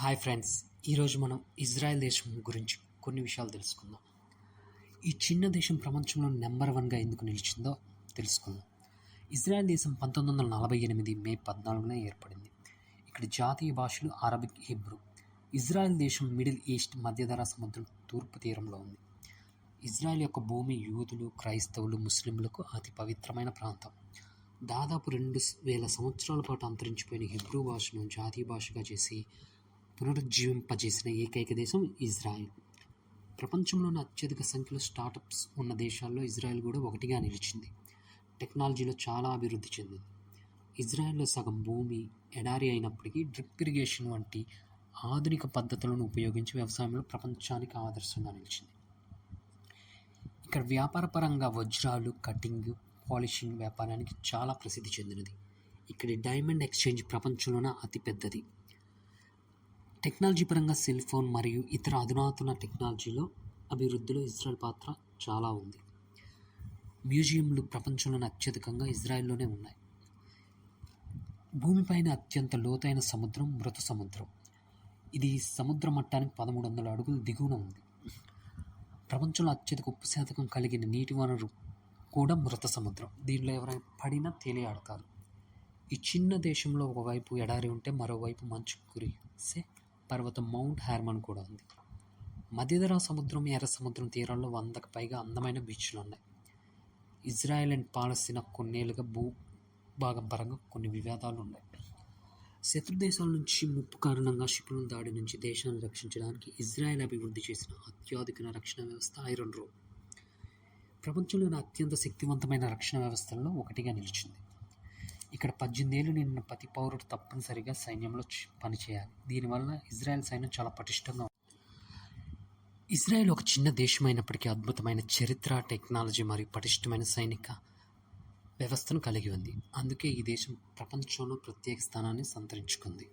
Hi friends, ఈరోజు మనం Israel దేశం గురించి కొన్ని విషయాలు తెలుసుకుందాం. ఈ చిన్న దేశం ప్రపంచంలో నెంబర్ వన్గా ఎందుకు నిలిచిందో తెలుసుకుందాం. ఇజ్రాయెల్ దేశం 1948 మే 14న ఏర్పడింది. ఇక్కడ జాతీయ భాషలు అరబిక్, హీబ్రూ. ఇజ్రాయెల్ దేశం మిడిల్ ఈస్ట్ మధ్యధరా సముద్రం తూర్పు తీరంలో ఉంది. ఇజ్రాయెల్ యొక్క భూమి యూదులు, క్రైస్తవులు, ముస్లింలకు అతి పవిత్రమైన ప్రాంతం. దాదాపు 2000 సంవత్సరాల పాటు అంతరించిపోయిన హీబ్రూ భాషను జాతీయ భాషగా చేసి పునరుజ్జీవింపజేసిన ఏకైక దేశం ఇజ్రాయెల్. ప్రపంచంలోని అత్యధిక సంఖ్యలో స్టార్టప్స్ ఉన్న దేశాల్లో ఇజ్రాయెల్ కూడా ఒకటిగా నిలిచింది. టెక్నాలజీలో చాలా అభివృద్ధి చెందింది. ఇజ్రాయెల్లో సగం భూమి ఎడారి అయినప్పటికీ డ్రిప్ ఇరిగేషన్ వంటి ఆధునిక పద్ధతులను ఉపయోగించి వ్యవసాయంలో ప్రపంచానికి ఆదర్శంగా నిలిచింది. ఇక్కడ వ్యాపారపరంగా వజ్రాలు, కటింగ్, పాలిషింగ్ వ్యాపారానికి చాలా ప్రసిద్ధి చెందినది. ఇక్కడి డైమండ్ ఎక్స్చేంజ్ ప్రపంచంలోనే అతిపెద్దది. టెక్నాలజీ పరంగా సెల్ ఫోన్ మరియు ఇతర అధునాతన టెక్నాలజీలో అభివృద్ధిలో ఇజ్రాయెల్ పాత్ర చాలా ఉంది. మ్యూజియంలు ప్రపంచంలోనే అత్యధికంగా ఇజ్రాయెల్లోనే ఉన్నాయి. భూమిపైన అత్యంత లోతైన సముద్రం మృత సముద్రం. ఇది సముద్ర మట్టానికి 1300 అడుగులు దిగువన ఉంది. ప్రపంచంలో అత్యధిక ఉప్పు శాతం కలిగిన నీటి వనరు కూడా మృత సముద్రం. దీనిలో ఎవరైనా పడినా తేలియాడతారు. ఈ చిన్న దేశంలో ఒకవైపు ఎడారి ఉంటే మరోవైపు మంచు కురిసే పర్వతం మౌంట్ హార్మన్ కూడా ఉంది. మధ్యధరా సముద్రం, ఎర్ర సముద్రం తీరాల్లో 100కు పైగా అందమైన బీచ్లు ఉన్నాయి. ఇజ్రాయెల్ అండ్ పాలస్తీనా కొన్నేళ్లుగా భూభాగం పరంగా కొన్ని వివాదాలు ఉన్నాయి. శత్రు దేశాల నుంచి ముప్పు కారణంగా క్షిపణుల దాడి నుంచి దేశాన్ని రక్షించడానికి ఇజ్రాయెల్ అభివృద్ధి చేసిన అత్యాధునిక రక్షణ వ్యవస్థ ఐరన్ డోమ్ ప్రపంచంలోని అత్యంత శక్తివంతమైన రక్షణ వ్యవస్థల్లో ఒకటిగా నిలిచింది. ఇక్కడ 18 ఏళ్ళు నిండిన ప్రతి పౌరుడు తప్పనిసరిగా సైన్యంలో పనిచేయాలి. దీనివల్ల ఇజ్రాయెల్ సైన్యం చాలా పటిష్టంగా ఉంది. ఇజ్రాయెల్ ఒక చిన్న దేశమైనప్పటికీ అద్భుతమైన చరిత్ర, టెక్నాలజీ మరియు పటిష్టమైన సైనిక వ్యవస్థను కలిగి ఉంది. అందుకే ఈ దేశం ప్రపంచంలో ప్రత్యేక స్థానాన్ని సంతరించుకుంది.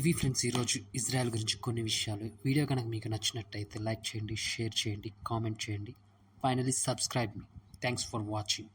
ఇవి ఫ్రెండ్స్ ఈరోజు ఇజ్రాయెల్ గురించి కొన్ని విషయాలు. వీడియో కనుక మీకు నచ్చినట్టయితే లైక్ చేయండి, షేర్ చేయండి, కామెంట్ చేయండి. Finally subscribe me. Thanks for watching.